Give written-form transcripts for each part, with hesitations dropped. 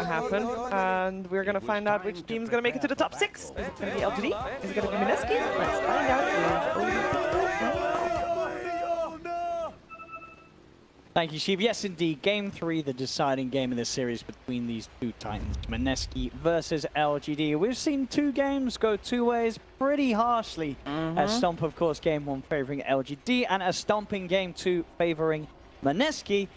to happen, and we're going to find out which team's going to make it to the top 6. Is it going to be LGD? Is it going to be Mineski? Let's find out with Thank you, Sheev. Yes, indeed. Game 3, the deciding game of this series between these two titans, Mineski versus LGD. We've seen 2 games go 2 ways pretty harshly. A stomp, of course, game 1 favoring LGD, and a stomping game 2 favoring Mineski.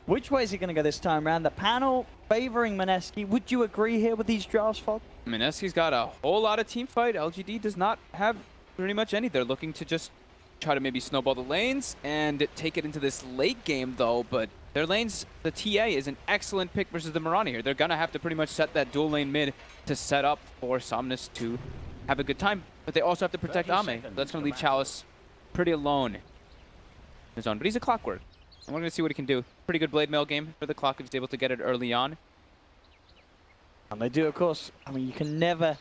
Which way is it going to go this time around? The panel favoring Mineski. Would you agree here with these drafts, Fog? Mineski's got a whole lot of team fight. LGD does not have pretty much any. They're looking to just try to maybe snowball the lanes and take it into this late game, though. But their lanes, the TA is an excellent pick versus the Mirana here. They're going to have to pretty much set that dual lane mid to set up for Somnus to have a good time. But they also have to protect Ame. That's going to leave Chalice pretty alone in his own. But he's a Clockwork. And we're going to see what he can do. Pretty good blade mail game for the Clock if he's able to get it early on. And they do, of course. I mean, you can never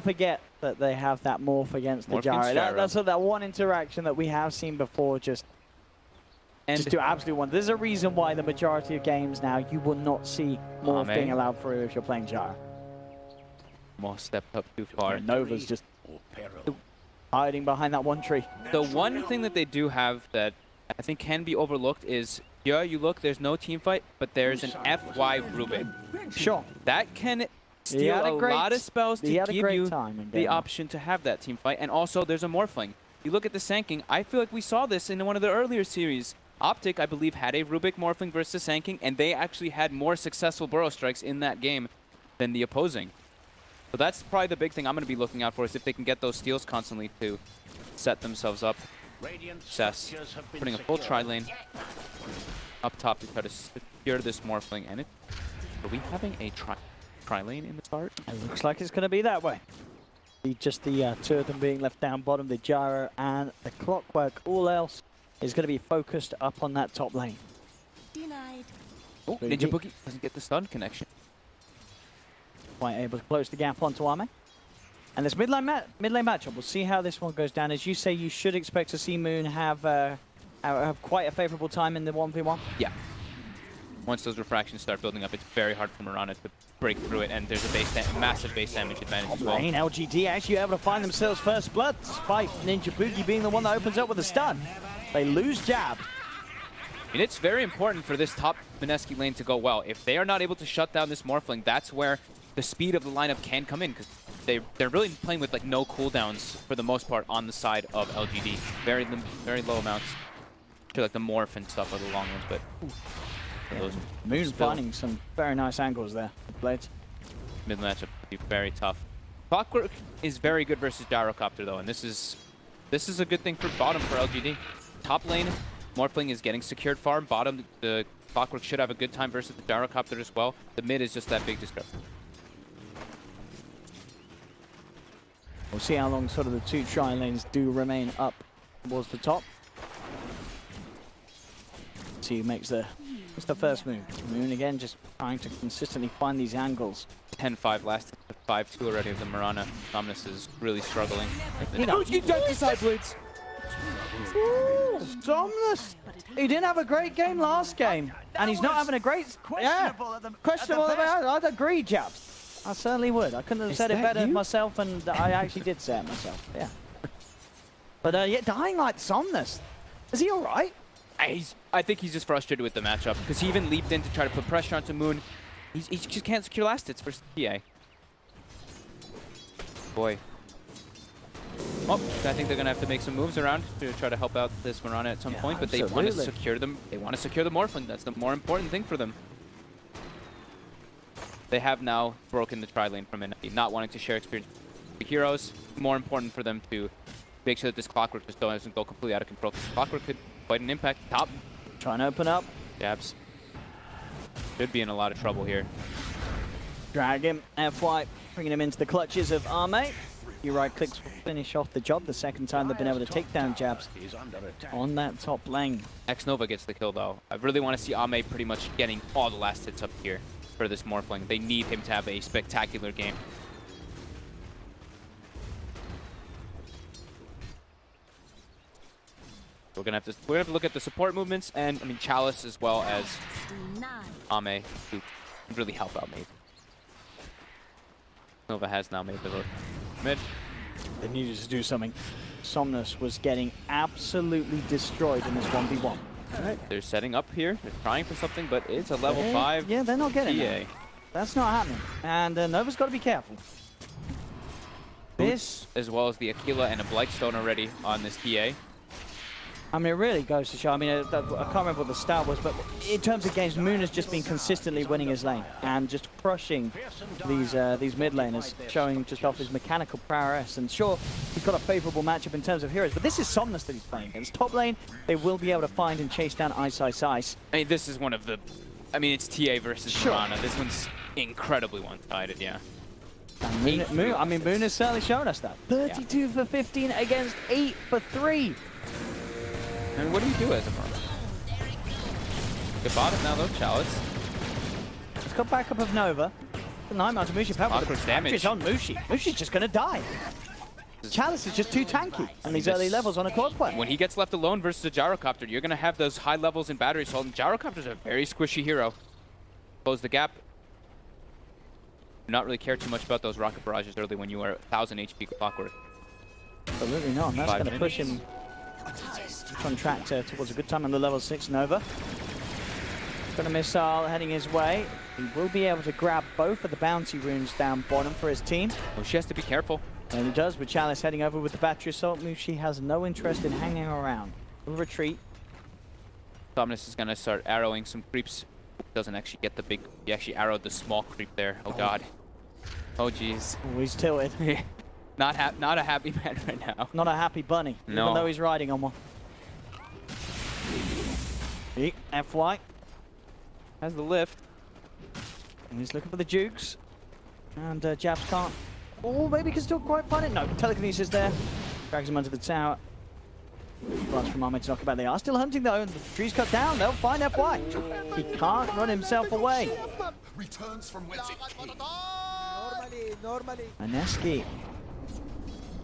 forget that they have that morph against the Gyro. That's that one interaction that we have seen before just do absolutely one. There's a reason why the majority of games now you will not see morph being allowed through if you're playing Gyro. More stepped up too far. And Nova's just hiding behind that one tree. The one thing that they do have that I think can be overlooked is, yeah, you look, there's no team fight, but there's an FY Rubik. Sure. That can steal a lot of spells to give you the option to have that team fight. And also, there's a Morphling. You look at the Sanking, I feel like we saw this in one of the earlier series. Optic, I believe, had a Rubik Morphling versus Sanking, and they actually had more successful Burrow Strikes in that game than the opposing. So that's probably the big thing I'm going to be looking out for, is if they can get those steals constantly to set themselves up. Cess putting a full tri-lane up top to try to secure this Morphling. And are we having a tri-lane in the start? It looks like it's going to be that way. Just the 2 of them being left down bottom, the Gyro and the Clockwork. All else is going to be focused up on that top lane. Denied. Oh, Ninja Boogie doesn't get the stun connection. Quite able to close the gap onto Ame. And this mid lane matchup, we'll see how this one goes down. As you say, you should expect to see Moon have quite a favorable time in the 1v1. Yeah. Once those refractions start building up, it's very hard for Mirana to break through it, and there's a massive base damage advantage as well. Lane, LGD actually able to find themselves first blood, despite Ninja Boogie being the one that opens up with a stun. They lose jab. And it's very important for this top Mineski lane to go well. If they are not able to shut down this Morphling, that's where the speed of the lineup can come in, because they're really playing with like no cooldowns for the most part on the side of LGD. Very low amounts. To like the morph and stuff are the long ones, but those Moon's finding some very nice angles there. Blades. Mid matchup be very tough. Clockwork is very good versus Gyrocopter though, and this is a good thing for bottom for LGD. Top lane, Morphling is getting secured farm. Bottom, the Clockwork should have a good time versus the Gyrocopter as well. The mid is just that big discrepancy. We'll see how long sort of the 2 tri-lanes do remain up towards the top. See who makes the first move. Moon again just trying to consistently find these angles. 10-5 last 5-2 already of the Mirana. Somnus is really struggling. You know, you don't decide blades. Somnus! He didn't have a great game last game. And he's not having a great... Questionable. I'd agree, Japs. I certainly would. I couldn't have said it better myself, and I actually did say it myself. Yeah. But yeah, dying like Somnus. Is he all right? I think he's just frustrated with the matchup, because he even leaped in to try to put pressure onto Moon. He just can't secure last hits versus TA. Boy. Oh, I think they're gonna have to make some moves around to try to help out this Mirana at some point, but they want to secure them. They want to secure the Morphling. That's the more important thing for them. They have now broken the tri-lane from Mineski, not wanting to share experience with the heroes. More important for them to make sure that this Clockwork just doesn't go completely out of control. Clockwork could quite an impact. Top. Trying to open up. Jabs. Should be in a lot of trouble here. Drag him. FY bringing him into the clutches of Ame. Your right clicks will finish off the job. The second time they've been able to take down Jabs on that top lane. X-Nova gets the kill though. I really want to see Ame pretty much getting all the last hits up here for this Morphling. They need him to have a spectacular game. We're gonna have to look at the support movements, and I mean Chalice as well as Ame, who can really help out Mate. Nova has now made the road. Mid. They needed to do something. Somnus was getting absolutely destroyed in this 1v1. Right. They're setting up here. They're trying for something, but it's a level 5 Yeah, they're not getting TA. it. That's not happening. And Nova's got to be careful. This, as well as the Aquila and a Blightstone already on this TA. I mean, it really goes to show. I mean, I can't remember what the stat was, but in terms of games, Moon has just been consistently winning his lane and just crushing these mid laners, showing just off his mechanical prowess. And sure, he's got a favorable matchup in terms of heroes, but this is Somnus that he's playing against. Top lane, they will be able to find and chase down Ice Ice Ice. I mean, this is one of the... I mean, it's TA versus Piranha. This one's incredibly one-sided, yeah. Moon has certainly shown us that. 32 for 15 against 8 for 3. And what do you do as a Piranha? Good bottom now, though, Chalice. It's got backup of Nova. The 9 mounted Mushi power. Damage. It's on Mushi. Mushi's just going to die. Chalice is just too tanky on these early levels on a causeway. When he gets left alone versus a Gyrocopter, you're going to have those high levels in battery assault, and Gyrocopter's a very squishy hero. Close the gap. Do not really care too much about those rocket barrages early when you are 1,000 HP clockwork. Absolutely not. That's going to push him on track towards a good time on the level 6 Nova. Got a missile heading his way. He will be able to grab both of the bounty runes down bottom for his team. Well, she has to be careful. And he does, with Chalice heading over with the battery assault. Mushi has no interest in hanging around. He'll retreat. Somnus is going to start arrowing some creeps. Doesn't actually get the big... He actually arrowed the small creep there. Oh, God. Oh, jeez. Oh, he's tilted. Not a happy man right now. Not a happy bunny, no. Even though he's riding on one. FY. Has the lift. And he's looking for the Jukes. And Jabs can't. Oh, maybe can still quite find it. No, telekinesis there. Drags him under the tower. Runs from Ahmed to knock about. They are still hunting though, and the tree's cut down. They'll find FY. He can't run himself away. Returns from whence it came. Mineski.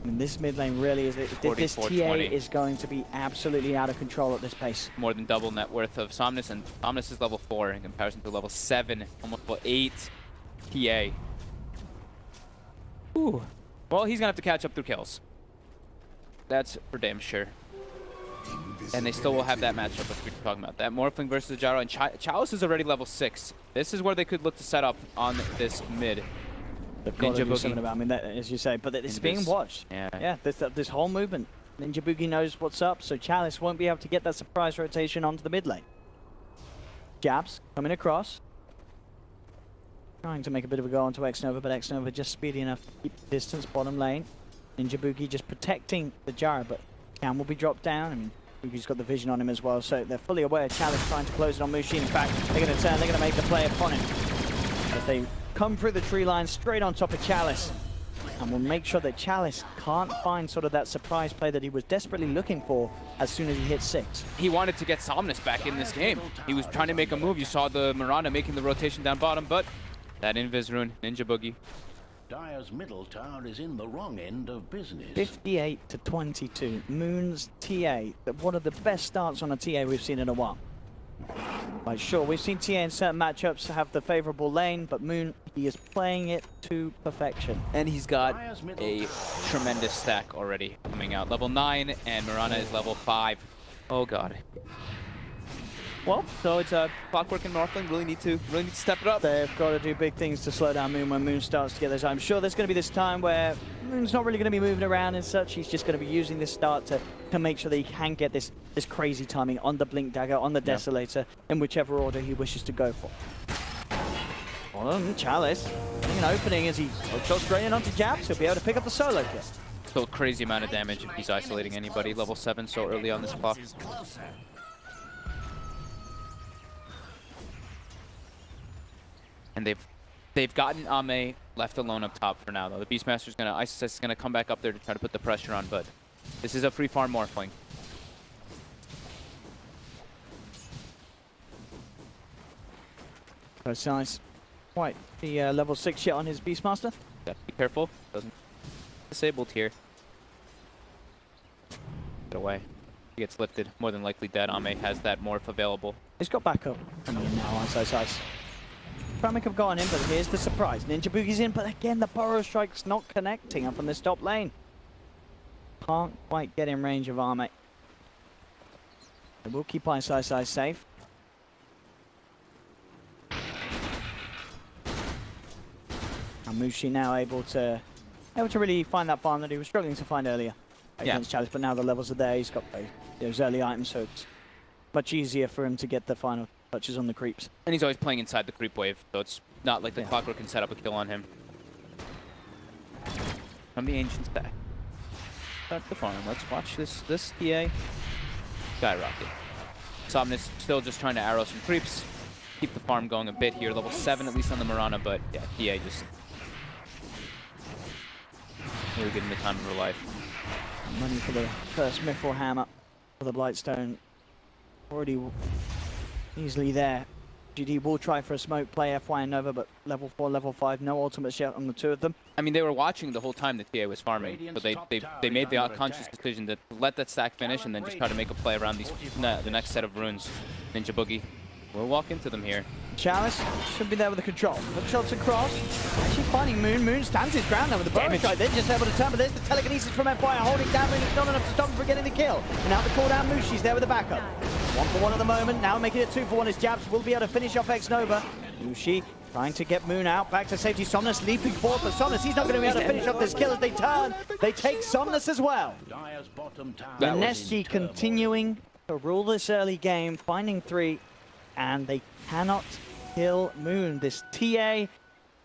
I mean, this mid lane really is... This TA is going to be absolutely out of control at this pace. More than double net worth of Somnus, and Somnus is level 4 in comparison to level 7, almost level 8 TA. Ooh. Well, he's gonna have to catch up through kills. That's for damn sure. And they still will have that matchup that we were talking about. That Morphling versus Gyro, and Chalice is already level 6. This is where they could look to set up on this mid. They've got to do something about, I mean, that, as you say, but it's being watched. Yeah. This whole movement. Ninja Boogie knows what's up, so Chalice won't be able to get that surprise rotation onto the mid lane. Jabs coming across. Trying to make a bit of a go onto X-Nova, but X-Nova just speedy enough to keep the distance bottom lane. Ninja Boogie just protecting the Gyro, but Cam will be dropped down. I mean, Boogie's got the vision on him as well, so they're fully aware. Chalice trying to close it on Mushi. In fact, they're going to turn, they're going to make the play upon him. But they come through the tree line straight on top of Chalice. And we'll make sure that Chalice can't find sort of that surprise play that he was desperately looking for as soon as he hit 6. He wanted to get Somnus back in this game. He was trying to make a move. You saw the Miranda making the rotation down bottom, but that Invis rune, Ninja Boogie. Dire's middle tower is in the wrong end of business. 58 to 22. Moon's TA. One of the best starts on a TA we've seen in a while. Like, sure, we've seen TA in certain matchups have the favorable lane, but Moon, he is playing it to perfection. And he's got a tremendous stack already coming out. Level 9, and Mirana is level 5. Oh, God. Well, so it's a Clockwork and Northling really need to step it up. They've got to do big things to slow down Moon when Moon starts to get this. I'm sure there's going to be this time where Moon's not really going to be moving around and such. He's just going to be using this start to make sure that he can get this crazy timing on the Blink Dagger, on the Desolator, in whichever order he wishes to go for. Chalice getting an opening as he shots straight in onto Jabs. He'll be able to pick up the solo kill. Still a crazy amount of damage if he's isolating anybody. Level 7 so early on this clock. And they've gotten Ame left alone up top for now, though. The Beastmaster's gonna, Isis is gonna come back up there to try to put the pressure on, but this is a free farm Morphling. That's nice. Quite the level 6 shit on his Beastmaster. Yeah, be careful. Doesn't disabled here. Get away. He gets lifted. More than likely dead. Ame has that morph available. He's got backup. I mean, now Ice. Tramic have gone in, but here's the surprise. Ninja Boogie's in, but again, the Burrow Strike's not connecting up on this top lane. Can't quite get in range of Arme. They will keep Ice safe. And Mushi now able to really find that farm that he was struggling to find earlier against Chalice, but now the levels are there. He's got those early items, so it's much easier for him to get the final touches on the creeps. And he's always playing inside the creep wave, so it's not like the Clockwork can set up a kill on him. From the Ancients back. Start the farm. Let's watch this TA skyrocket. Somnus still just trying to arrow some creeps. Keep the farm going a bit here. Level 7 at least on the Mirana, but yeah, TA just really good in the time of her life. Money for the first Mithril Hammer for the Blightstone. Already easily there. GD will try for a smoke play, FY and Nova, but level 4, level 5, no ultimates yet on the two of them. I mean, they were watching the whole time the TA was farming, so they made the conscious decision to let that stack finish and then just try to make a play around the next set of runes. Ninja Boogie will walk into them here. Chalice should be there with the control. Hook shots across. Actually finding Moon. Moon stands his ground now with the Burrow Strike. They're just able to turn, but there's the telekinesis from FY holding down Moon. It's not enough to stop him from getting the kill. And now the cooldown Mushi's there with the backup. 1 for 1 at the moment. Now making it 2 for 1 as Jabs will be able to finish off X-Nova. Mushi trying to get Moon out. Back to safety. Somnus leaping forward, but Somnus, he's not going to be able to finish off this kill as they turn. They take Somnus as well. Mineski continuing to rule this early game, finding 3, and they cannot kill Moon. This TA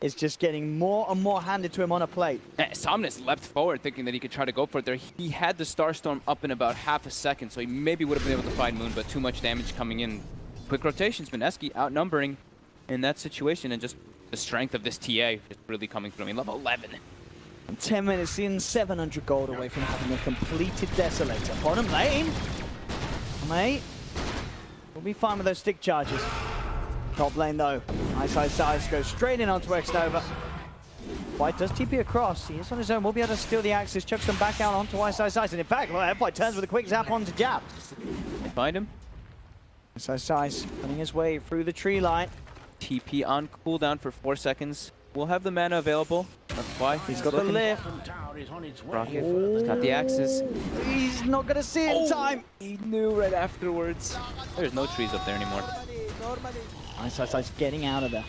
is just getting more and more handed to him on a plate. Somnus leapt forward thinking that he could try to go for it there. He had the Starstorm up in about half a second, so he maybe would have been able to find Moon, but too much damage coming in. Quick rotations, Mineski outnumbering in that situation, and just the strength of this TA is really coming through. I mean, level 11. 10 minutes in, 700 gold away from having a completed Desolator. Bottom lane, mate, we'll be fine with those stick charges. Top lane though, Ice goes straight in onto X-Nova. White does TP across, he is on his own, will be able to steal the axes, chucks them back out onto Ice, and in fact, White turns with a quick zap onto Jab. They find him. Ice running his way through the tree line. TP on cooldown for 4 seconds. We'll have the mana available. That's why he's got the lift. Rocket got the axes. He's not gonna see it in time. He knew right afterwards. There's no trees up there anymore. Ice getting out of there.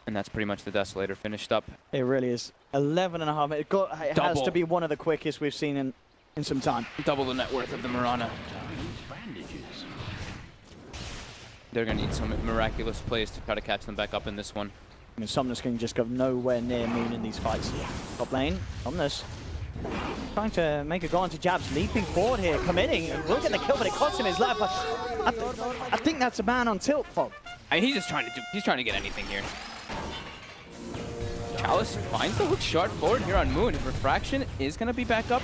And that's pretty much the Desolator finished up. It really is. 11.5 minutes. It has to be one of the quickest we've seen in some time. Double the net worth of the Mirana. They're going to need some miraculous plays to try to catch them back up in this one. I mean, Somnus can just go nowhere near Moon in these fights. Top lane, Somnus trying to make a go onto Jabs, leaping forward here, committing. Will get the kill, but it costs him his life. I think that's a man on tilt, Fob. He's just trying to get anything here. Chalice finds the hook shot forward here on Moon. Refraction is going to be back up.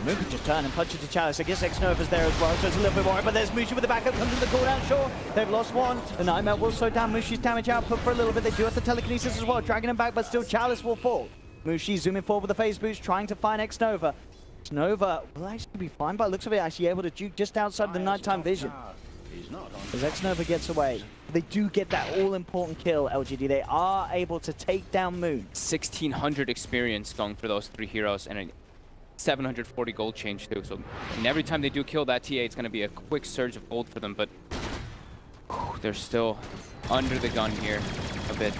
Moon can just turn and punch it to Chalice. I guess X-Nova's there as well, so it's a little bit more. But there's Mushi with the backup, comes in the cooldown, sure. They've lost one. The Nightmare will slow down Mushi's damage output for a little bit. They do have the telekinesis as well, dragging him back, but still Chalice will fall. Mushi zooming forward with the phase boost, trying to find X-Nova. X-Nova will actually be fine by the looks of it, actually able to juke just outside of the nighttime vision. As X-Nova gets away, they do get that all-important kill, LGD. They are able to take down Moon. 1,600 experience going for those 3 heroes, and 740 gold change too. So, and every time they do kill that TA, it's going to be a quick surge of gold for them, but they're still under the gun here a bit.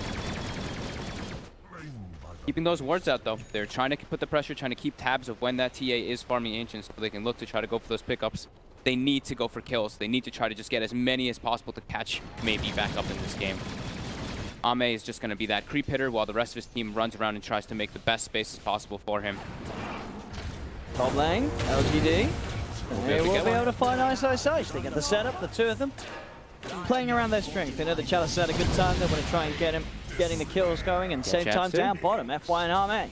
Keeping those wards out though. They're trying to put the pressure, trying to keep tabs of when that TA is farming Ancients so they can look to try to go for those pickups. They need to go for kills. They need to try to just get as many as possible to catch maybe back up in this game. Ame is just going to be that creep hitter while the rest of his team runs around and tries to make the best spaces possible for him. Top lane, LGD. They will be able to find Ice. They get the setup, the two of them. Playing around their strength. They know that Chalice had a good time. They want to try and get him, getting the kills going and save time down bottom. FY and Ame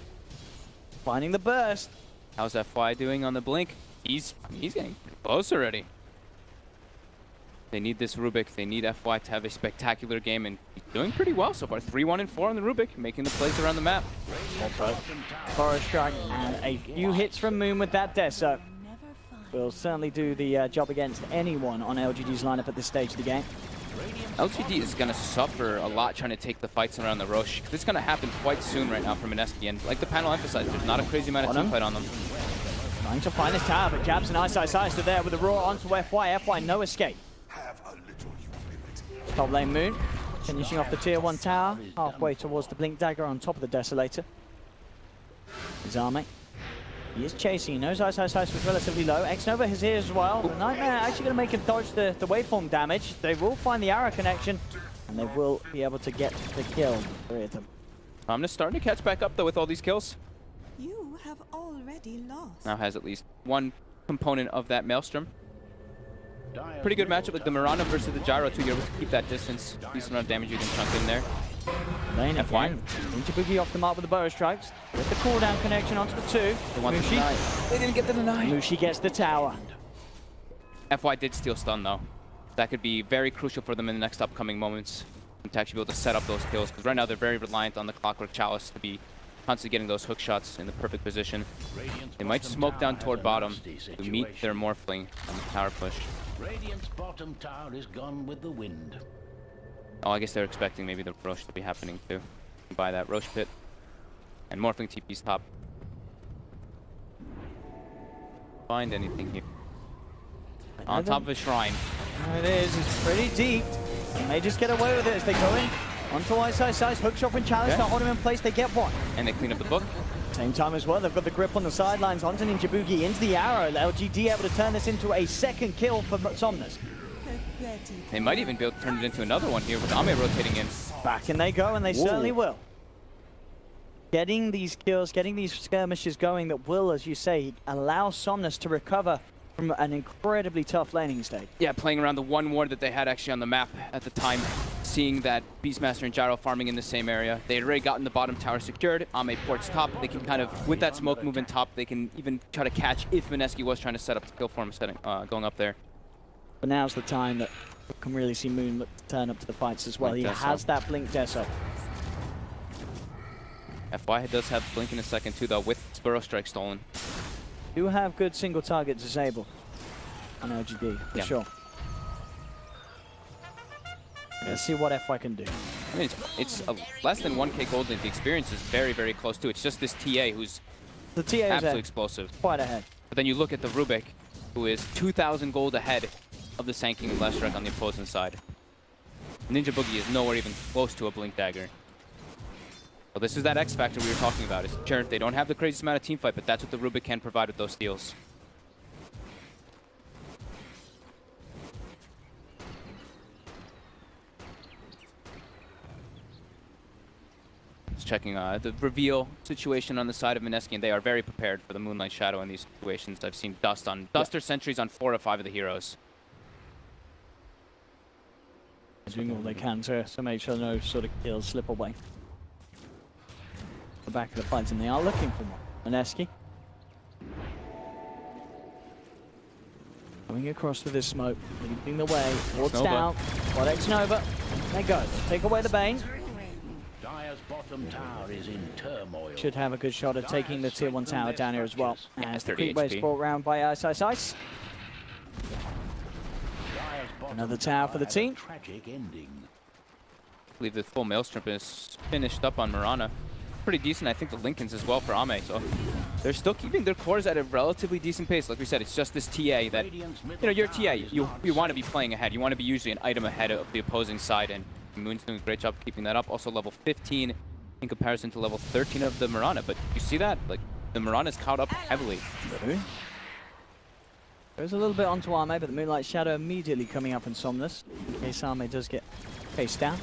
finding the burst. How's FY doing on the blink? He's getting pretty close already. They need this Rubik. They need FY to have a spectacular game, and he's doing pretty well so far. 3-1 and 4 on the Rubik, making the plays around the map. Forest Strike and a few hits from Moon with that Deso. Will certainly do the job against anyone on LGD's lineup at this stage of the game. LGD is going to suffer a lot trying to take the fights around the Roche. This is going to happen quite soon right now for Mineski, and like the panel emphasized, there's not a crazy amount of team fight on them. Trying to find this tower, but Jabs and Ice are there with the roar onto FY. FY, no escape. Top lane Moon, finishing off the tier 1 tower, halfway towards the Blink Dagger on top of the Desolator. Zame. He is chasing, he knows Ice was relatively low. X-Nova is here as well. The Nightmare actually going to make him dodge the waveform damage. They will find the arrow connection, and they will be able to get the kill, the 3 of them. I'm just starting to catch back up though with all these kills. You have already lost. Now has at least one component of that Maelstrom. Pretty good matchup like the Mirana versus the Gyro too. You're able to keep that distance. Decent amount of damage you can chunk in there. Lane again. Ninja Boogie off the mark with the bow strikes. With the cooldown connection onto the 2. They want the deny. They didn't get the deny. Mushi gets the tower. FY did steal stun though. That could be very crucial for them in the next upcoming moments to actually be able to set up those kills, because right now they're very reliant on the Clockwork Chalice to be constantly getting those hook shots in the perfect position. They might smoke down toward bottom to meet their Morphling on the tower push. Radiant's bottom tower is gone with the wind. Oh, I guess they're expecting maybe the Roche to be happening too. By that Roche pit. And Morphling TP's top. Find anything here. On top of a shrine. There it is, it's pretty deep. They may just get away with it as they go in. Onto Ice, hookshot from Chalice, not hold him in place, they get one. And they clean up the book. Same time as well, they've got the grip on the sidelines, onto Ninja Boogie, into the arrow. LGD able to turn this into a second kill for Somnus. They might even be able to turn it into another one here with Ame rotating in. Back and they go, and they certainly will. Getting these kills, getting these skirmishes going that will, as you say, allow Somnus to recover from an incredibly tough laning state. Yeah, playing around the one ward that they had actually on the map at the time, seeing that Beastmaster and Gyro farming in the same area. They had already gotten the bottom tower secured. Ame ports top. They can kind of, with that smoke moving top, they can even try to catch if Mineski was trying to set up the kill for him, going up there. But now's the time that we can really see Moon look to turn up to the fights as well. He has that Blink Deso. FY does have Blink in a second too, though, with Burrow Strike stolen. Do have good single target disable on LGD, for sure. Let's see what FY can do. I mean, it's less than 1k gold lead. The experience is very, very close to it. It's just this TA who's absolutely explosive. Quite ahead. But then you look at the Rubik, who is 2,000 gold ahead of the Sanking and Leshrac on the opposing side. Ninja Boogie is nowhere even close to a Blink Dagger. Well, this is that X factor we were talking about. Sure, they don't have the craziest amount of team fight, but that's what the Rubik can provide with those steals. Just checking the reveal situation on the side of Mineski, and they are very prepared for the Moonlight Shadow in these situations. I've seen dust or sentries on 4 or 5 of the heroes. Doing all they can to make sure no sort of kills slip away. The back of the fights, and they are looking for one. Mineski going across with this smoke, leading the way towards down. Got X-Nova. They go. Take away the Bane. Dire's bottom tower is in turmoil. Should have a good shot at taking the tier 1 tower down here as well. As the 30 creep wave HP. brought round by Ice. Another tower for the team. Tragic ending. I believe the full Maelstrom is finished up on Mirana. Pretty decent, I think the Lincolns as well for Ame, so they're still keeping their cores at a relatively decent pace. Like we said, it's just this TA that, you know, your TA, you want to be playing ahead. You want to be usually an item ahead of the opposing side, and Moon's doing a great job keeping that up. Also level 15 in comparison to level 13 of the Mirana, but you see that? Like, the Mirana's caught up heavily. There's a little bit onto Ame, but the Moonlight Shadow immediately coming up in Somnus, in case Ame does get chased down.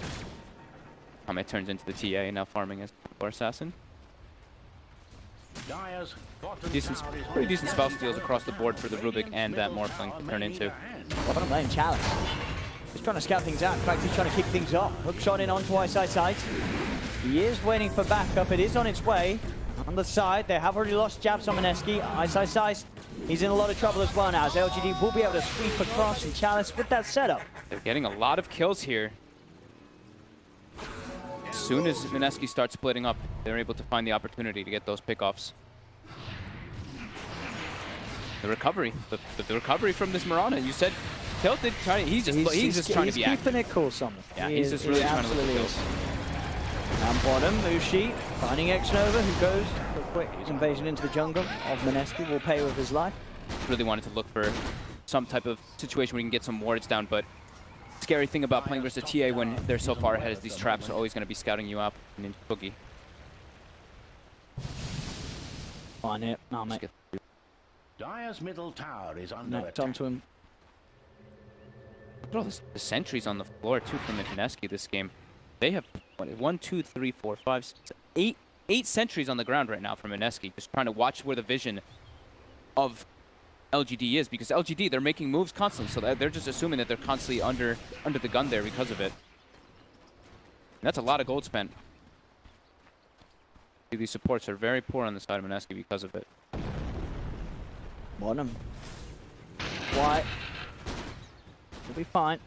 Ame turns into the TA, now farming as War Assassin. Pretty decent spell steals across the board for the Rubik and that Morphling to turn into. Bottom lane Chalice. He's trying to scout things out. In fact, he's trying to kick things off. Hook shot in onto Ice. He is waiting for backup. It is on its way. On the side, they have already lost jabs on Mineski. Ice. He's in a lot of trouble as well now, as LGD will be able to sweep across, and Chalice with that setup. They're getting a lot of kills here. As soon as Mineski starts splitting up, they're able to find the opportunity to get those pickoffs. The recovery, the recovery from this Mirana. You said tilted. He's just trying to be active. He's keeping it cool, someone. Yeah, he's just really trying to look at kills. Down bottom, Mushi finding X-Nova, who goes for a quick invasion into the jungle of Mineski. Will pay with his life. Really wanted to look for some type of situation where you can get some wards down, but scary thing about playing versus a TA when they're so far ahead is these traps are always going to be scouting you up into Boogie. On it, no, mate. Dire's middle tower is under Knocked attack. onto him. Look at all the sentries on the floor too from Mineski this game. They have what, 1, 2, 3, 4, 5, 6, 8 sentries on the ground right now from Mineski, just trying to watch where the vision of LGD is, because LGD, they're making moves constantly, so they're just assuming that they're constantly under the gun there because of it. And that's a lot of gold spent. These supports are very poor on the side of Mineski because of it. Bottom. Why? We'll be fine.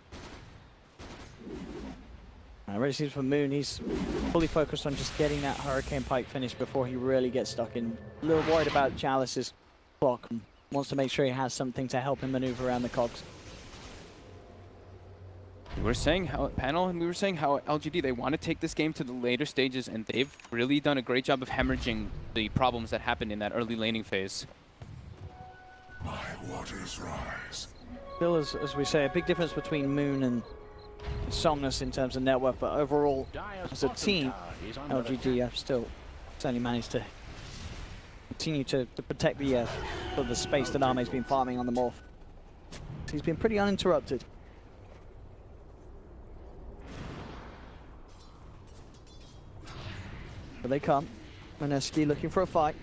Ready seems for Moon. He's fully focused on just getting that Hurricane Pike finished before he really gets stuck in. A little worried about Chalice's clock. Wants to make sure he has something to help him maneuver around the cogs. We were saying how LGD, they want to take this game to the later stages, and they've really done a great job of hemorrhaging the problems that happened in that early laning phase. My waters rise. Still, as we say, a big difference between Moon and Somnus in terms of net worth, but overall, as a team, LGD have still certainly managed to continue to protect the space that Ame's been farming on the morph. He's been pretty uninterrupted. But they come. Mineski looking for a fight.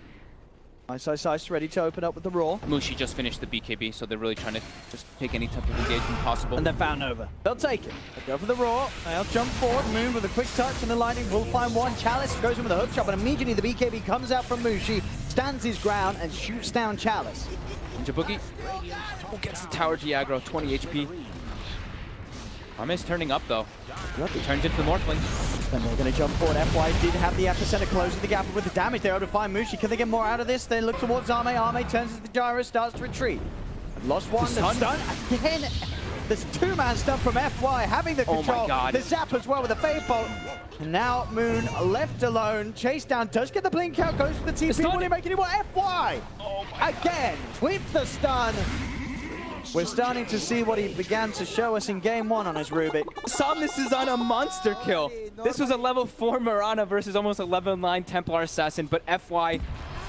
Ice ready to open up with the Roar. Mushi just finished the BKB, so they're really trying to just take any type of engagement possible. And they're found over. They'll take it. They'll go for the Roar. They'll jump forward, Moon with a quick touch, and the Lightning will find one. Chalice goes in with a hook shot, but immediately the BKB comes out from Mushi, stands his ground, and shoots down Chalice. Ninja Boogie gets the tower Diagro, 20 HP. Ame's turning up though. He turns into the Morphling. Then they're going to jump forward. FY did have the epicenter closing the gap with the damage. They're able to find Mushi. Can they get more out of this? They look towards Ame. Ame turns as the gyro, starts to retreat. Lost one. The stun again. There's two-man stun from FY having the control. Oh my God. The zap as well with the Fade Bolt. And now Moon left alone. Chase down. Does get the blink out. Goes for the TP. Will he make any more? FY again with the stun. We're starting to see what he began to show us in game 1 on his Rubik. Somnus is on a monster kill. This was a level 4 Mirana versus almost a level 9 Templar Assassin, but FY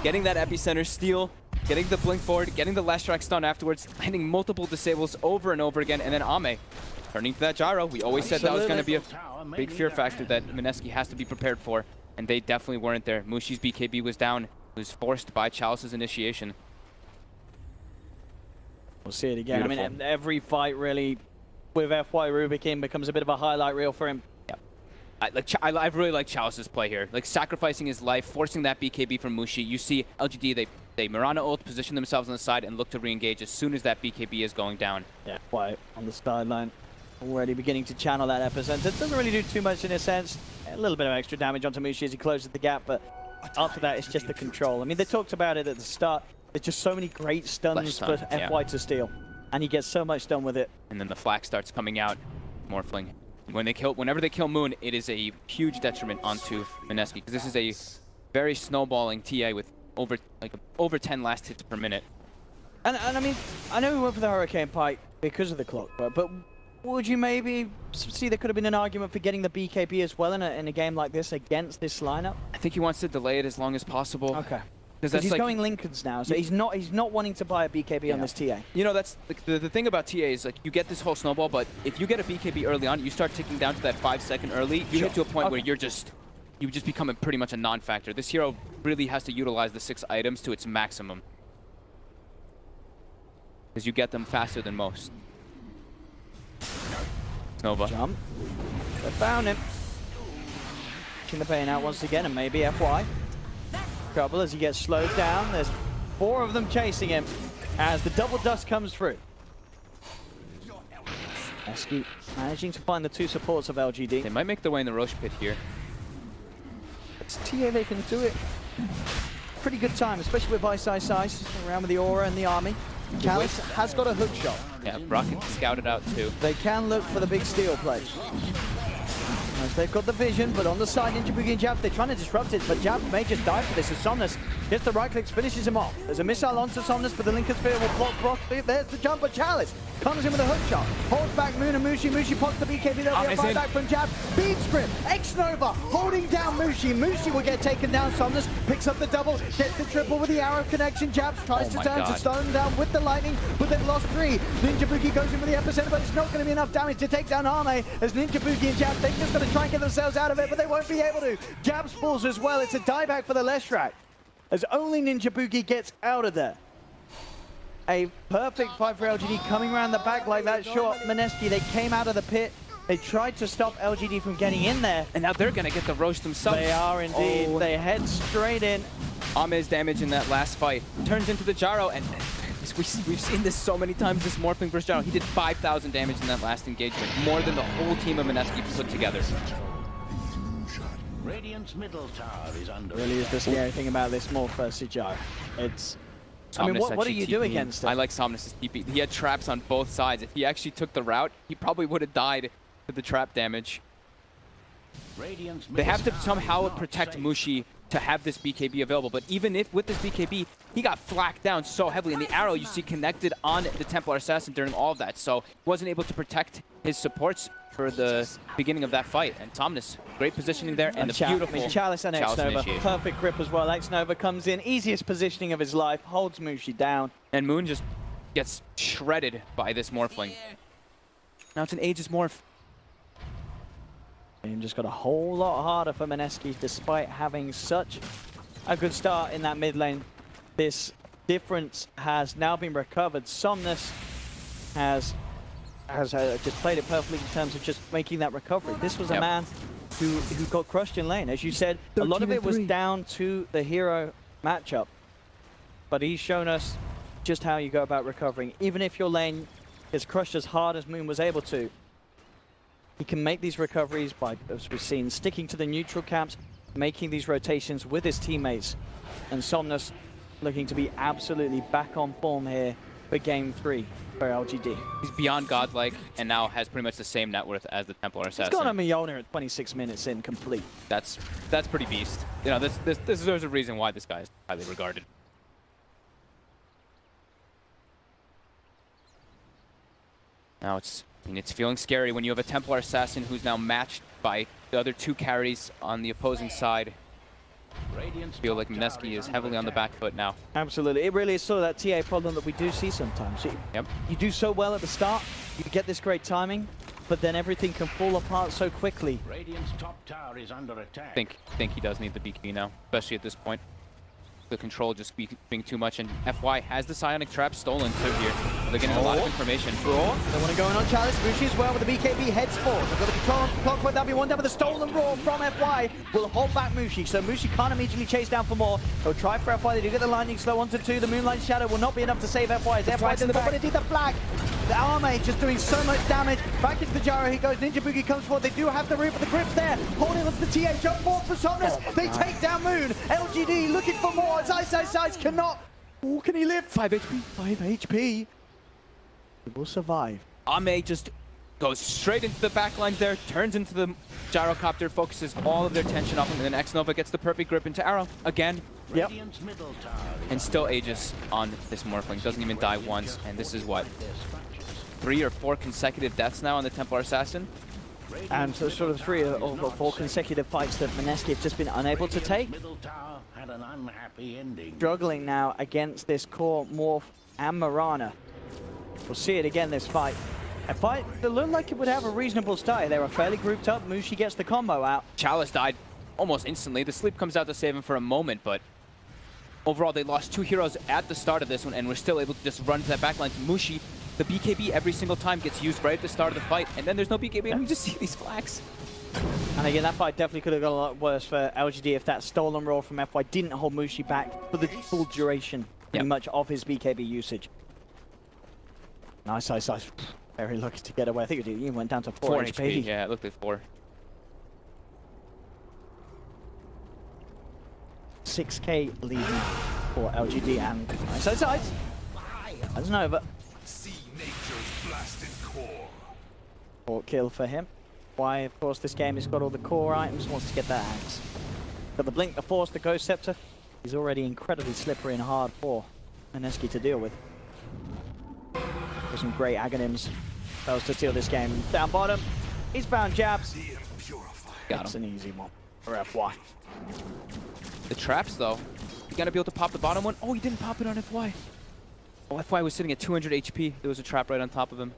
getting that epicenter steal, getting the blink forward, getting the last strike stun afterwards, landing multiple disables over and over again, and then Ame turning to that gyro. We always said that was going to be a big fear factor that Mineski has to be prepared for, and they definitely weren't there. Mushi's BKB was down. It was forced by Chalice's initiation. We'll see it again. Beautiful. I mean, every fight really with FY Rubik in becomes a bit of a highlight reel for him. Yeah. I really like Chalice's play here. Like sacrificing his life, forcing that BKB from Mushi. You see LGD, they Mirana ult, position themselves on the side and look to re-engage as soon as that BKB is going down. Yeah, FY on the sideline. Already beginning to channel that epicenter. Doesn't really do too much in a sense. A little bit of extra damage onto Mushi as he closes the gap, but after that, it's just the control. I mean, they talked about it at the start. There's just so many great stuns for FY to steal, and he gets so much done with it. And then the flak starts coming out. Morphling. Whenever they kill Moon, it is a huge detriment onto Mineski, because this is a very snowballing TA with over 10 last hits per minute. And I mean, I know we went for the Hurricane Pike because of the clock, but would you maybe see there could have been an argument for getting the BKB as well in a game like this against this lineup? I think he wants to delay it as long as possible. Okay. Because he's going Lincolns now, so he's not wanting to buy a BKB on this TA. You know, that's the thing about TA is like you get this whole snowball, but if you get a BKB early on, you start ticking down to that 5-second early. You get to a point where you just become pretty much a non-factor. This hero really has to utilize the 6 items to its maximum, because you get them faster than most. Nova. Jump. They found him. Taking the pain out once again, and maybe FY. Trouble as he gets slowed down. There's 4 of them chasing him as the double dust comes through. Mineski managing to find the 2 supports of LGD. They might make their way in the Roche pit here. It's TA, they can do it. Pretty good time, especially with Ice around with the Aura and the army. Chalice has got a hook shot. Yeah, Rocket scouted out too. They can look for the big steal play. As they've got the vision, but on the side, Ninja Boogie and Jab, they're trying to disrupt it, but Jab may just die for this as Somnus gets the right clicks, finishes him off. There's a missile onto Somnus, but the Lincoln Sphere will block Brock. There's the jumper. Chalice comes in with a hook shot, holds back Moon and Mushi. Mushi pops the BKB, there'll be a fight back from Jab. Beats grip, X-Nova holding down Mushi. Mushi will get taken down. Somnus picks up the double, gets the triple with the arrow connection. Jab tries to turn to stun him down with the lightning, but they've lost 3. Ninja Boogie goes in with the epicenter, but it's not going to be enough damage to take down Arme as Ninja Boogie and Jab, they're just going to try and get themselves out of it, but they won't be able to. Jab spawns as well. It's a dieback for the Leshrac as only Ninja Boogie gets out of there. A perfect fight for LGD coming around the back like that shot. Mineski, they came out of the pit. They tried to stop LGD from getting in there. And now they're going to get the roast themselves. They are indeed. Oh. They head straight in. Ame's damage in that last fight turns into the Gyro, and we've seen this so many times, this Morphling versus Gyro. He did 5,000 damage in that last engagement, more than the whole team of Mineski put together. Radiant's middle tower is under Really is the scary thing about this Morph versus Gyro. It's... I mean, what do you do against it? I like Somnus' TP. He had traps on both sides. If he actually took the route, he probably would have died to the trap damage. They have to somehow protect Mushi to have this BKB available, but even if with this BKB, he got flacked down so heavily, and the arrow you see connected on the Templar Assassin during all of that, so he wasn't able to protect his supports for the beginning of that fight. And Somnus, great positioning there, and the beautiful Chalice and X-Nova, perfect grip as well. X-Nova comes in, easiest positioning of his life, holds Mushi down. And Moon just gets shredded by this Morphling. Now it's an Aegis Morph. Game just got a whole lot harder for Mineski despite having such a good start in that mid lane. This difference has now been recovered. Somnus has just played it perfectly in terms of just making that recovery. This was a man who got crushed in lane. As you said, a lot of it was down to the hero matchup. But he's shown us just how you go about recovering. Even if your lane is crushed as hard as Moon was able to, he can make these recoveries by, as we've seen, sticking to the neutral camps, making these rotations with his teammates. And Somnus looking to be absolutely back on form here for Game 3 for LGD. He's beyond godlike and now has pretty much the same net worth as the Templar Assassin. He's got a Mjolnir at 26 minutes in complete. That's pretty beast. You know, there's a reason why this guy is highly regarded. Now it's feeling scary when you have a Templar Assassin who's now matched by the other 2 carries on the opposing side. I feel like Mineski is heavily on the back foot now. Absolutely. It really is sort of that TA problem that we do see sometimes. You do so well at the start, you get this great timing, but then everything can fall apart so quickly. Radiant's top tower is under attack. I think he does need the BKB now, especially at this point. The control just being too much, and FY has the Psionic Trap stolen too here. They're getting a lot of information. They want to go in on Chalice. Mushi as well with the BKB heads forward. They've got the control on the clock point. That'll be one down, but the stolen roar from FY will hold back Mushi. So Mushi can't immediately chase down for more. They'll try for FY. They do get the lightning slow onto 2. The Moonlight Shadow will not be enough to save FY. As FY does the back. Indeed, the flag. The Arme just doing so much damage. Back into the Gyro he goes. Ninja Boogie comes forward. They do have the root, but the grip's there. Holding onto the TA. Jump forward for Somnus. They take down Moon. LGD looking for more. Ice cannot. Oh, can he live? 5 HP. 5 HP. He will survive. Ame just goes straight into the back lines there, turns into the gyrocopter, focuses all of their tension off him, and then X-Nova gets the perfect grip into arrow again. Yep. And still Aegis on this Morphling. Doesn't even die once, and this is what? 3 or 4 consecutive deaths now on the Templar Assassin. And so sort of 3 or 4 consecutive fights that Mineski have just been unable to take. Struggling now against this core Morph and Mirana. We'll see it again this fight. A fight that looked like it would have a reasonable start. They were fairly grouped up. Mushi gets the combo out. Chalice died almost instantly. The sleep comes out to save him for a moment, but overall they lost 2 heroes at the start of this one and were still able to just run to that backline. Mushi, the BKB every single time gets used right at the start of the fight, and then there's no BKB, and we just see these flags. And again, that fight definitely could have got a lot worse for LGD if that stolen roll from FY didn't hold Mushi back for the full duration, pretty much, of his BKB usage. Nice. Very lucky to get away. I think it even went down to 4 HP. Yeah, it looked like 4. 6k lead for LGD and nice. That's Nova. See nature's blasted core. Fort kill for him. Why, of course, this game has got all the core items, wants to get that axe. Got the Blink, the Force, the Ghost Scepter. He's already incredibly slippery and hard for Mineski to deal with. With some great Aghanims. Fails to steal this game. Down bottom, he's found jabs. Got It's him. an easy one for FY. The traps, though. You gotta be able to pop the bottom one. Oh, he didn't pop it on FY. Oh, FY was sitting at 200 HP. There was a trap right on top of him.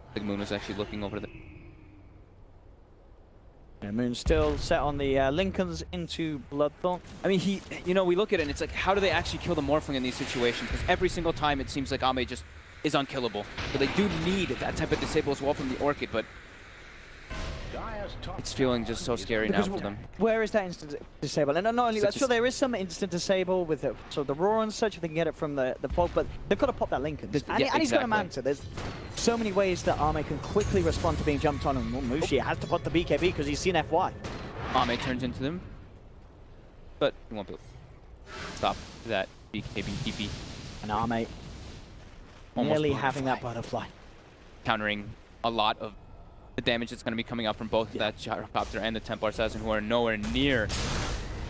I think Moon was actually looking over there. Yeah, Moon's still set on the Lincolns into Bloodthorn. I mean, you know, we look at it and it's like, how do they actually kill the Morphling in these situations? Because every single time it seems like Ame just is unkillable. So they do need that type of disable as well from the Orchid, but it's feeling just so scary now for them. Where is that instant disable? And not only that, sure, there is some instant disable with the, so the Roar and such, if they can get it from the Fog, but they've got to pop that Lincoln. And he's got a Manta. There's so many ways that Ame can quickly respond to being jumped on, and Mushi has to put the BKB because he's seen FY. Ame turns into them, but he won't be able to stop that BKB TP. And Ame nearly having that butterfly. Countering a lot of the damage that's going to be coming out from both that Gyrocopter and the Templar Assassin, who are nowhere near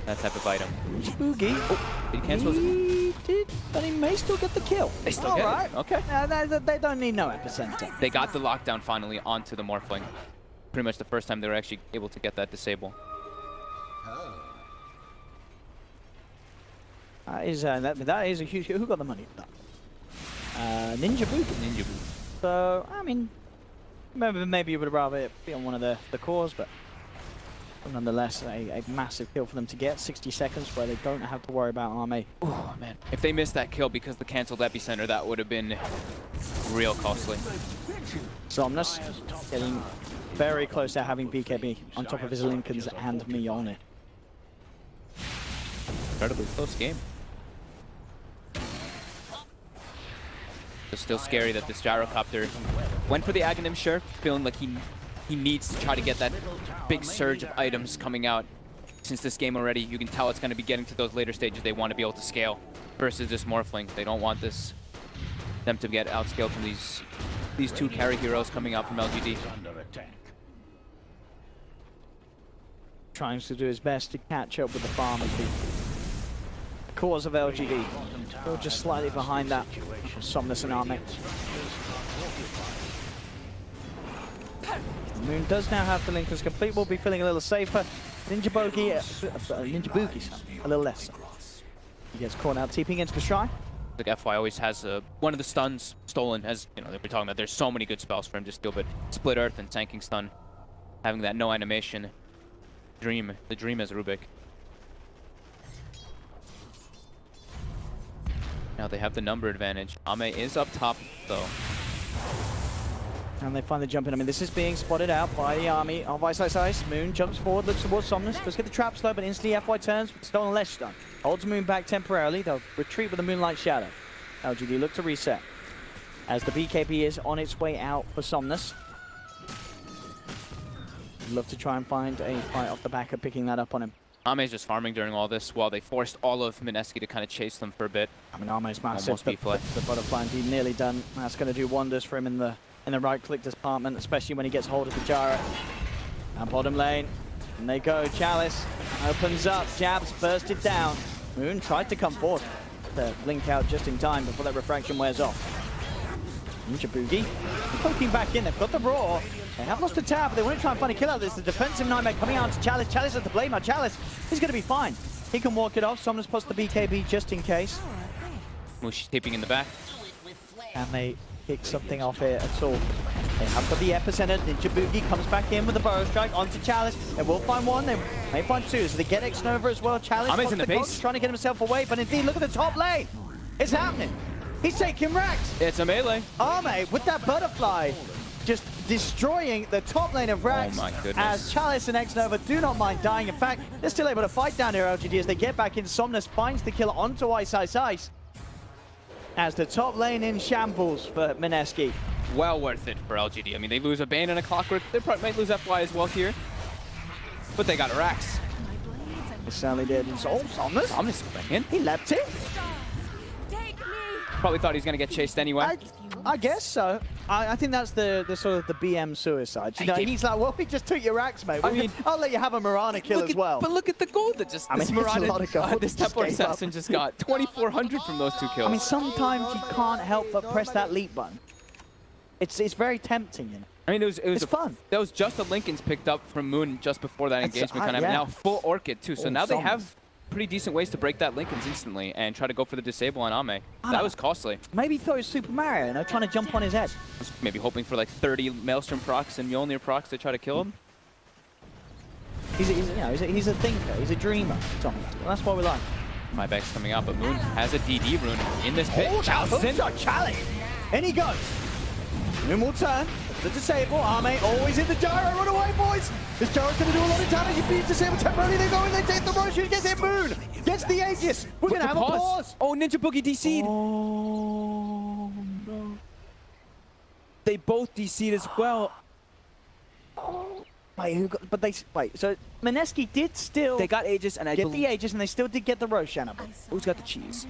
that type of item. Boogie. Oh, did he cancel his... He did, but he may still get the kill. They still get it. Okay. They don't need no epicenter. They got the lockdown finally onto the Morphling. Pretty much the first time they were actually able to get that disable. That is a huge... Who got the money for that? Ninja Boogie. Ninja Boogie. So, I mean, maybe you would rather it be on one of the cores, but nonetheless, a massive kill for them to get. 60 seconds where they don't have to worry about Ame. Oh, man. If they missed that kill because the cancelled epicenter, that would have been real costly. Somnus getting very close to having BKB on top of his Lincolns and Mjolnir. Incredibly close game. It's still scary that this Gyrocopter went for the Aghanim, sure, feeling like he needs to try to get that big surge of items coming out. Since this game already, you can tell it's going to be getting to those later stages they want to be able to scale versus this Morphling. They don't want them to get outscaled from these two carry heroes coming out from LGD. Trying to do his best to catch up with the farm of the cores of LGD. Still just slightly behind that. Somnus and Ame. Moon does now have the Lincolns complete. Will be feeling a little safer. Ninja Boogie, a little less so. He gets caught out, TPing into the shrine. Like FY always has one of the stuns stolen, as you know, they've been talking about. There's so many good spells for him to steal, but Split Earth and Tanking Stun, having that no animation dream, the dream as Rubik. Now they have the number advantage. Ame is up top, though. And they finally jump in. I mean, this is being spotted out by the army of Ice. Moon jumps forward, looks towards Somnus. Does get the trap slow, but instantly FY turns with Stolen Ledge Stun. Holds Moon back temporarily. They'll retreat with the Moonlight Shadow. LGD look to reset. As the BKB is on its way out for Somnus. Love to try and find a fight off the back of picking that up on him. Ame's just farming during all this while they forced all of Mineski to kind of chase them for a bit. I mean, Ame's massive. Almost The butterfly indeed nearly done. That's going to do wonders for him in the right-click department, especially when he gets hold of the Gyro. And bottom lane, and they go. Chalice opens up, jabs bursted down. Moon tried to come forward to blink out just in time before that refraction wears off. Ninja Boogie poking back in. They've got the Roar. They have lost the tower, but they want to try and find a kill out of this. The defensive nightmare coming out to Chalice. Chalice has the blame now. Chalice is going to be fine. He can walk it off. Somnus puts the BKB just in case. Mushi's taping in the back. And they kick something off here at all. They have got the epicenter. Ninja Boogie comes back in with the Burrow Strike onto Chalice. They will find one. They may find two. So they get X Nova as well. Chalice Ame's in the base. Trying to get himself away. But indeed, look at the top lane. It's happening. He's taking Rax. It's a melee. Ame with that butterfly. Just destroying the top lane of Rax. Oh my goodness. As Chalice and X Nova do not mind dying. In fact, they're still able to fight down here, LGD, as they get back in. Somnus finds the kill onto Ice. As the top lane in shambles for Mineski. Well worth it for LGD. I mean, they lose a Bane and a Clockwork. They probably might lose FY as well here. But they got a Rax. They certainly did. And so, Somnus. Somnus back in. He leapt it. Probably thought he was going to get chased anyway. I guess so. I think that's the sort of the BM suicide. You know, he's like, well, we just took your axe, mate. I mean, I'll let you have a Mirana kill as well. But look at the gold that just this Mirana, this Templar Assassin just got 2,400 from those 2 kills. I mean, sometimes you can't help but press that leap button. It's very tempting, you know. I mean, it was fun. That was just the Lincolns picked up from Moon just before that engagement kind of. Now full Orchid too. So now they have pretty decent ways to break that Lincolns instantly and try to go for the disable on Ame. That was costly. Maybe throw Supermajor, you know, trying to jump on his head. Maybe hoping for like 30 Maelstrom procs and Mjolnir procs to try to kill him. He's a thinker. He's a dreamer. Something. Well, that's why we like him. My bag's coming out, but Moon has a DD rune in this pit. Charlie. In he goes. Moon will turn. The disable. Ame always in the gyro. Run away, boys. This gyro's going to do a lot of damage. He beats disable temporarily. They go in. They take the rush. He gets hit. Moon gets the Aegis. We're going to have a pause. Oh, Ninja Boogie DC'd. Oh, no. They both DC'd as well. Wait, so Mineski did still. They got Aegis, and I get the Aegis, and they still did get the Roshan. Who's got the cheese?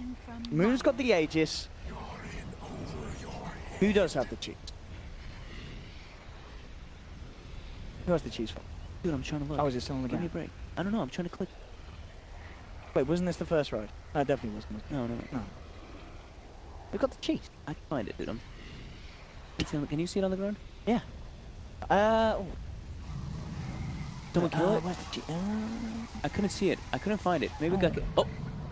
Moon's got the Aegis. Who does have the cheese? Who has the cheese for? Dude, I'm trying to look. How is it still on the Give me game? a break. I don't know. I'm trying to click. Wait, wasn't this the first road? No, it definitely wasn't. No. We got the cheese. I can find it, dude. Can you see it on the ground? Yeah. Someone kill it? Where's the cheese? I couldn't see it. I couldn't find it. Maybe we got. Oh,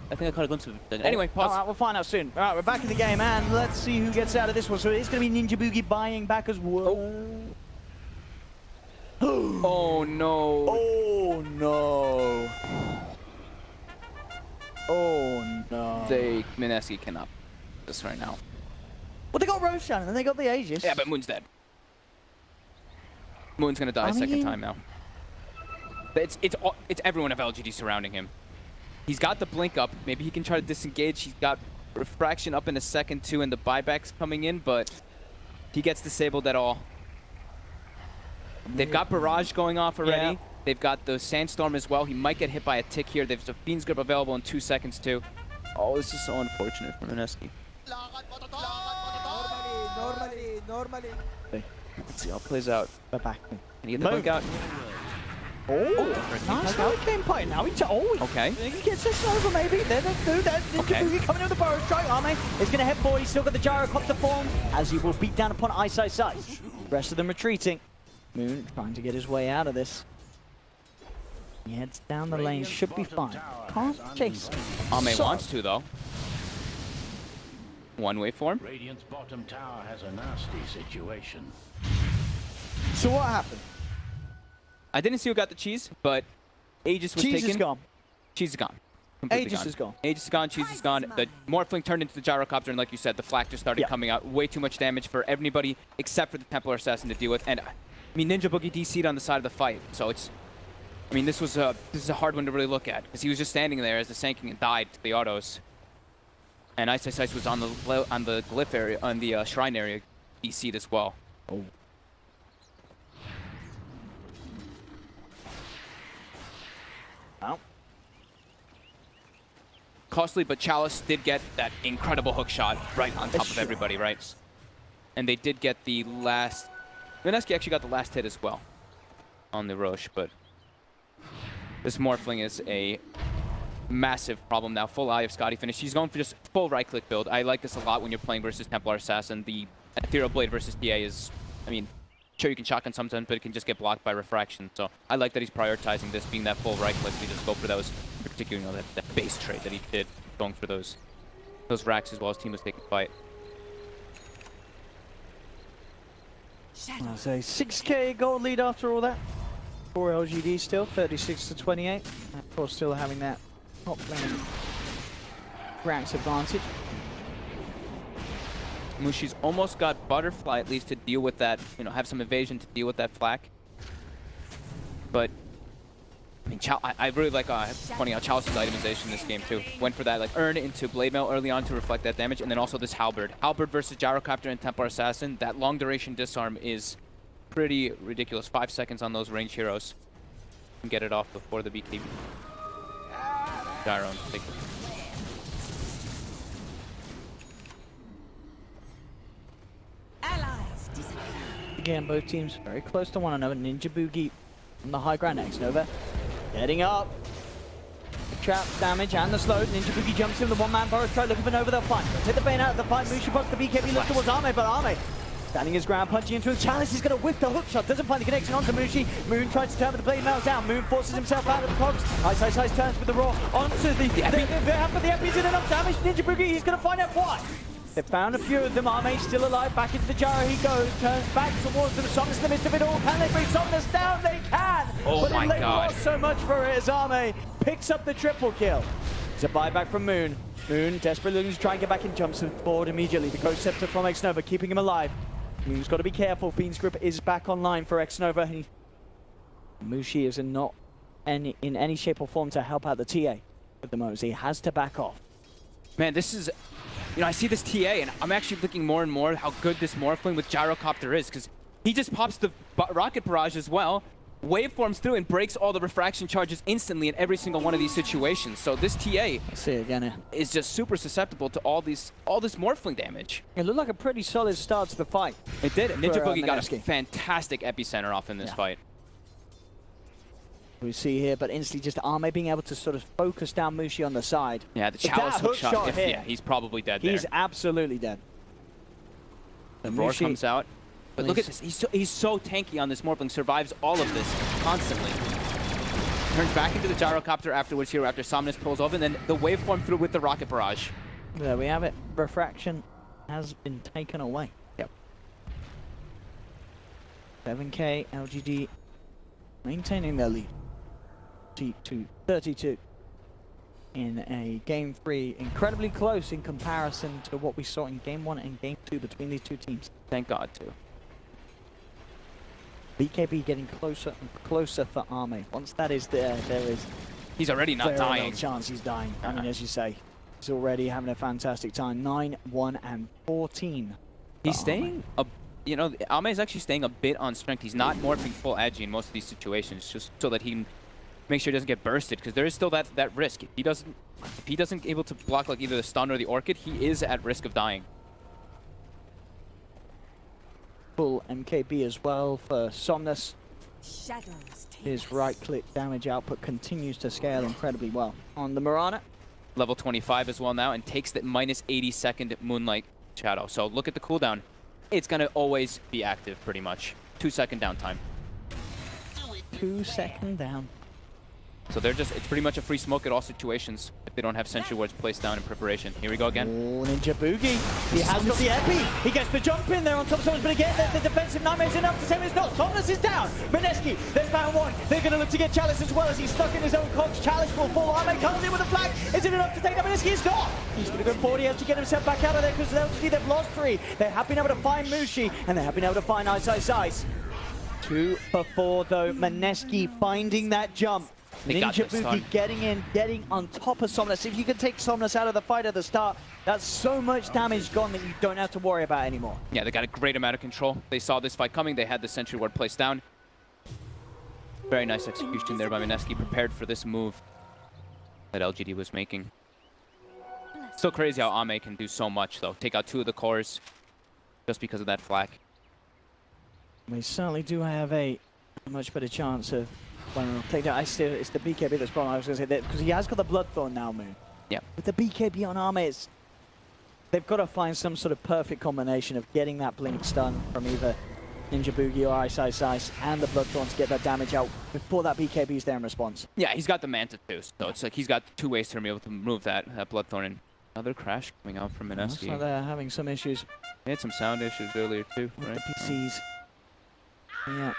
I think I caught a glimpse of it. Anyway, pause. All right, we'll find out soon. All right, we're back in the game, and let's see who gets out of this one. So it's going to be Ninja Boogie buying back as well. Oh no. Oh no. Oh no. Mineski cannot do this right now. Well, they got Roshan, and then they got the Aegis. Yeah, but Moon's dead. Moon's gonna die second time now. It's everyone of LGD surrounding him. He's got the blink up. Maybe he can try to disengage. He's got refraction up in a second too, and the buybacks coming in, but he gets disabled at all. They've got Barrage going off already. Yeah. They've got the Sandstorm as well. He might get hit by a tick here. There's a Fiend's Grip available in 2 seconds too. Oh, this is so unfortunate for Mineski. Normally. Let's see how it plays out. We're back. Can he get the blink out? Oh, nice. Now he came by. Now he okay. He gets this over maybe. They're the two. Ninja Boogie coming in with the Burrow Strike. Ame is going to hit forward. He's still got the Gyrocopter form as he will beat down upon Ice. Rest of them retreating. Moon trying to get his way out of this. He heads down the lane. Should be fine. Can't chase. Ame wants to though. One-way form. Radiant's bottom tower has a nasty situation. So what happened? I didn't see who got the cheese, but Aegis was taken. Cheese is gone. Cheese is gone. Aegis is gone. Aegis is gone. Cheese is gone. The Morphling turned into the Gyrocopter, and like you said, the flak just started coming out. Way too much damage for everybody except for the Templar Assassin to deal with. And I mean, Ninja Boogie DC'd on the side of the fight, so it's. I mean, this is a hard one to really look at because he was just standing there as the Sanking and died to the autos. And Ice was on the glyph area, on the shrine area, DC'd as well. Oh. Well. Costly, but Chalice did get that incredible hook shot right on top of everybody, right? And they did get the last... Mineski actually got the last hit as well on the Roche, but this Morphling is a massive problem now. Full Eye of Scotty finish. He's going for just full right-click build. I like this a lot when you're playing versus Templar Assassin. The Ethereal Blade versus TA is... I mean, sure, you can shotgun sometimes, but it can just get blocked by refraction. So I like that he's prioritizing this, being that full right-click. He just go for those, particularly, you know, that base trade that he did, going for those racks as well as team was taking fight. I'll say 6k gold lead after all that. For LGD still, 36 to 28. Of course, still having that top lane ranks advantage. Mushi's almost got Butterfly at least to deal with that, you know, have some evasion to deal with that flak. But I mean, I really like pointing out Chalice's itemization in this game too. Went for that like earn into Blade Mail early on to reflect that damage, and then also this Halberd. Halberd versus Gyrocopter and Templar Assassin. That long duration disarm is pretty ridiculous. 5 seconds on those range heroes. And get it off before the BKB. Gyro. Again, both teams very close to one another. Ninja Boogie on the high ground. Nova getting up. Trap damage and the slow. Ninja Boogie jumps in the one-man Boris try looking for Nova. They'll find. Take the bane out of the fight. Mushi pops the BKB. Looks towards Arme, but Arme standing his ground, punching into him. Chalice is going to whip the hook shot. Doesn't find the connection onto Mushi. Moon tries to turn, but the blade melts down. Moon forces himself out of the cogs. Ice turns with the raw onto the epi. But the epi's in enough damage. Ninja Boogie, he's going to find out why. They've found a few of them. Arme's still alive. Back into the gyro he goes. Turns back towards them. Somnus in the midst of it all. Can they bring Somnus down? They can. Oh but my they've God. lost so much for it as Arme picks up the triple kill. It's a buyback from Moon. Moon desperately looking to try and get back in. Jumps forward immediately. The Ghost Scepter from Xnova keeping him alive. Moon's got to be careful. Fiend's Grip is back online for Xnova. Mushi is not in any shape or form to help out the TA at the moment. He has to back off. Man, this is... You know, I see this TA, and I'm actually looking more and more how good this Morphling with Gyrocopter is, because he just pops the Rocket Barrage as well, waveforms through, and breaks all the refraction charges instantly in every single one of these situations. So this TA Let's see it again here. is just super susceptible to all this Morphling damage. It looked like a pretty solid start to the fight. It did. Ninja Boogie got a Mineski. fantastic epicenter off in this fight. We see here, but instantly just Arme being able to sort of focus down Mushi on the side. Yeah, the If Chalice that hook shot, here, yeah, he's probably dead he's there. absolutely dead. The roar Mushi- comes out. But look at this. He's so tanky on this Morphling. Survives all of this constantly. Turns back into the Gyrocopter afterwards here after Somnus pulls over, and then the waveform through with the Rocket Barrage. There we have it. Refraction has been taken away. Yep. 7K, LGD maintaining their lead. To 32 in a game 3, incredibly close in comparison to what we saw in game 1 and game 2 between these two teams. Thank God, too. BKB getting closer and closer for Arme. Once that is there is He's already not very dying. little chance he's dying. I mean, as you say, he's already having a fantastic time. 9, 1, and 14. He's staying, you know, Ame is actually staying a bit on strength. He's not morphing full agi in most of these situations, just so that he can make sure he doesn't get bursted, because there is still that risk. If he doesn't able to block like either the stun or the orchid, he is at risk of dying. Full MKB as well for Somnus. His right-click damage output continues to scale incredibly well. On the Mirana, Level 25 as well now, and takes that minus 80-second Moonlight Shadow. So look at the cooldown. It's going to always be active, pretty much. 2-second downtime. 2 second down. So they're just, it's pretty much a free smoke at all situations if they don't have sentry wards placed down in preparation. Here we go again. Oh, Ninja Boogie. He has got the epi. He gets the jump in there on top of Somnus, but again, the defensive nightmare is enough to save him. It's not. Somnus is down. Mineski, there's man 1. They're going to look to get Chalice as well as he's stuck in his own cogs. Chalice will fall. Arme comes in with a flag. Is it enough to take down Mineski? It's not. He's going to go forward. He has to get himself back out of there because LGD, they've lost 3. They have been able to find Mushi, and they have been able to find Ice. 2 for 4 though. Mineski finding that jump. Ninja Boogie getting in, getting on top of Somnus. If you can take Somnus out of the fight at the start, that's so much damage gone that you don't have to worry about anymore. Yeah, they got a great amount of control. They saw this fight coming. They had the sentry ward placed down. Very nice execution there by Mineski, prepared for this move that LGD was making. Still crazy how Ame can do so much, though. Take out 2 of the cores just because of that flak. We certainly do have a much better chance of take down. It's the BKB that's problem. I was going to say that because he has got the Bloodthorn now, Moon. Yeah. With the BKB on Arme, they've got to find some sort of perfect combination of getting that blink stun from either Ninja Boogie or Ice, and the Bloodthorn to get that damage out before that BKB is there in response. Yeah, he's got the Manta too, so it's like he's got 2 ways to be able to remove that Bloodthorn. And another crash coming out from Mineski. So they're having some issues. They had some sound issues earlier too, With right? the PCs. Yeah.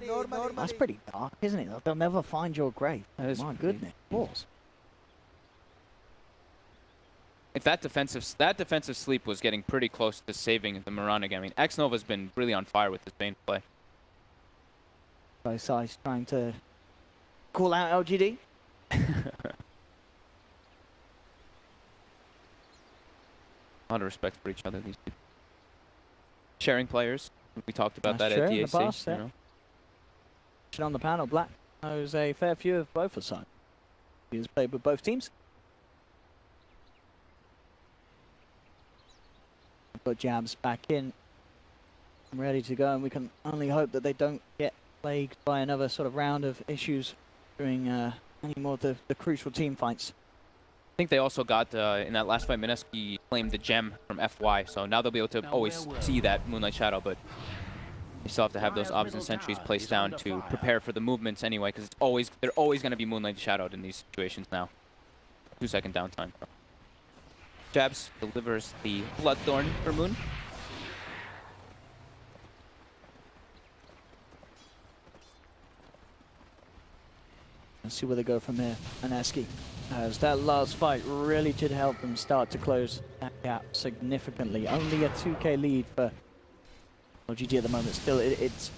Normally. That's pretty dark, isn't it? They'll never find your grave. That is My pretty- goodness. Balls. If that defensive sleep was getting pretty close to saving the Mirana again. I mean, Xnova's been really on fire with this Bane play. Ice trying to call out LGD. A lot of respect for each other, these two. Sharing players. We talked about That's that at true, in DAC. the past, you yeah. know? On the panel, Black knows a fair few of both sides. He has played with both teams. got jabs back in, ready to go, and we can only hope that they don't get plagued by another sort of round of issues during any more of the crucial team fights. I think they also got, in that last fight, Mineski claimed the gem from FY, so now they'll be able to always see that Moonlight Shadow, but you still have to have those obs and sentries placed down to prepare for the movements anyway, because they're always going to be Moonlight Shadowed in these situations now. 2-second downtime. Jabs delivers the Bloodthorn for Moon. Let's see where they go from here. Mineski, as that last fight really did help them start to close that gap significantly. Only a 2k lead for LGD at the moment. Still, it's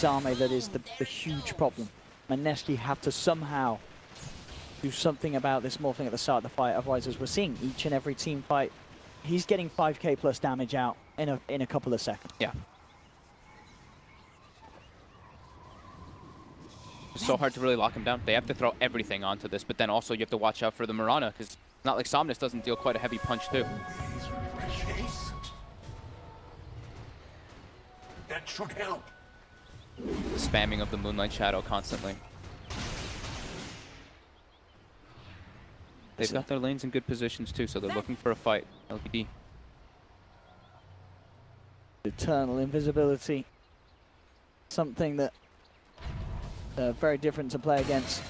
Arme that is the huge problem. Mineski have to somehow do something about this morphing at the start of the fight. Otherwise, as we're seeing each and every team fight, he's getting 5k plus damage out in a couple of seconds. Yeah. It's so hard to really lock him down. They have to throw everything onto this, but then also you have to watch out for the Mirana, because it's not like Somnus doesn't deal quite a heavy punch too. That should help. The spamming of the Moonlight Shadow constantly. They've got their lanes in good positions too, so they're looking for a fight. LGD. Eternal invisibility. Something that very different to play against.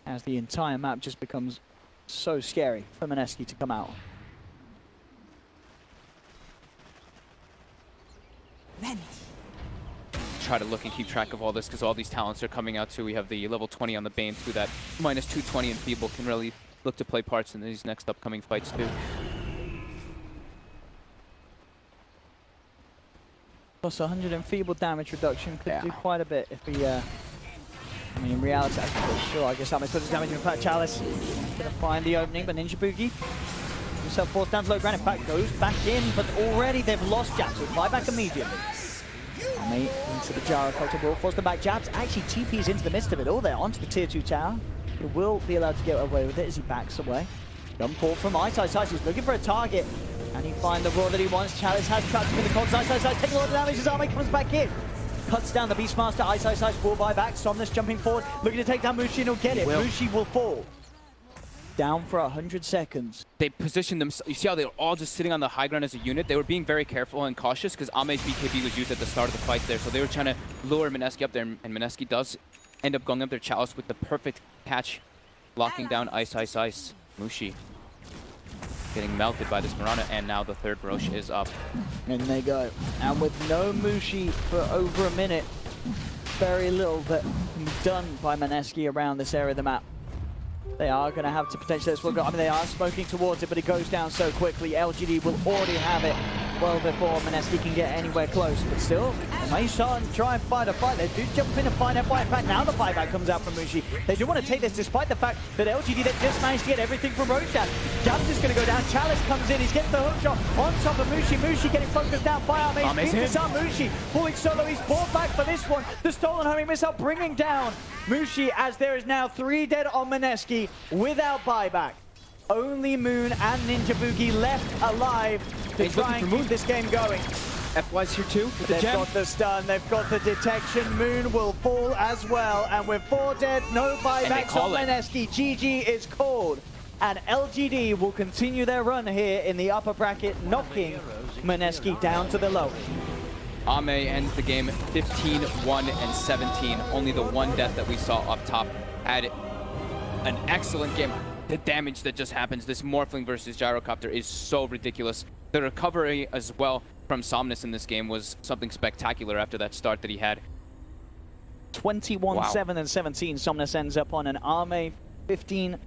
As the entire map just becomes so scary for Mineski to come out. Try to look and keep track of all this because all these talents are coming out too. We have the level 20 on the Bane too, that minus 220 and Feeble can really look to play parts in these next upcoming fights too. Plus 100 and Feeble damage reduction could do quite a bit if he, I mean, in reality, sure, I guess that might put his damage in. In fact, Chalice gonna find the opening, but Ninja Boogie himself forced down to low ground. In fact, goes back in, but already they've lost jabs, so fly back immediately. Arme into the Gyrocopter will force the back jabs. Actually, TP's into the midst of it all there, onto the tier 2 tower. He will be allowed to get away with it as he backs away. Gun pull from Ice. He's looking for a target. And he finds the raw that he wants. Chalice has trapped him in the cogs. Ice, taking a lot of damage as Arme comes back in. Cuts down the Beastmaster. Ice will buy back. Somnus jumping forward, looking to take down Mushi, and he'll get it. Mushi will fall. Down for 100 seconds. They positioned themselves. You see how they were all just sitting on the high ground as a unit? They were being very careful and cautious because Ame's BKB was used at the start of the fight there. So they were trying to lure Mineski up there, and Mineski does end up going up there. Chalice with the perfect catch, locking down Ice. Mushi getting melted by this Mirana, and now the third Roche is up. And they go. And with no Mushi for over a minute, very little that can be done by Mineski around this area of the map. They are going to have to potentially, I mean, they are smoking towards it, but it goes down so quickly. LGD will already have it well before Mineski can get anywhere close. But still, they may start and try and fight a fight. They do jump in and find a fight. In fact, now the buyback comes out from Mushi. They do want to take this, despite the fact that LGD, they just managed to get everything from Roshan. Jabs is going to go down. Chalice comes in. He's getting the hook shot on top of Mushi. Mushi getting focused down by Arme. Mushi pulling solo. He's brought back for this one. The stolen homing missile bringing down Mushi, as there is now 3 dead on Mineski without buyback. Only Moon and Ninja Boogie left alive to try and keep this game going. FY's here too with the They've gem. got the stun, they've got the detection. Moon will fall as well, and with 4 dead, no buybacks on Mineski. GG is called, and LGD will continue their run here in the upper bracket, knocking Mineski down to the low. Ame ends the game 15, 1, and 17. Only the 1 death that we saw up top had an excellent game. The damage that just happens, this Morphling versus Gyrocopter, is so ridiculous. The recovery as well from Somnus in this game was something spectacular after that start that he had. 21, 7, and 17. Somnus ends up on an Arme 15,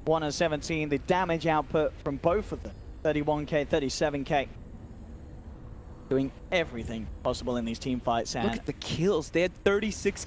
1, and 17. The damage output from both of them, 31k, 37k. Doing everything possible in these team fights. And look at the kills. They had 36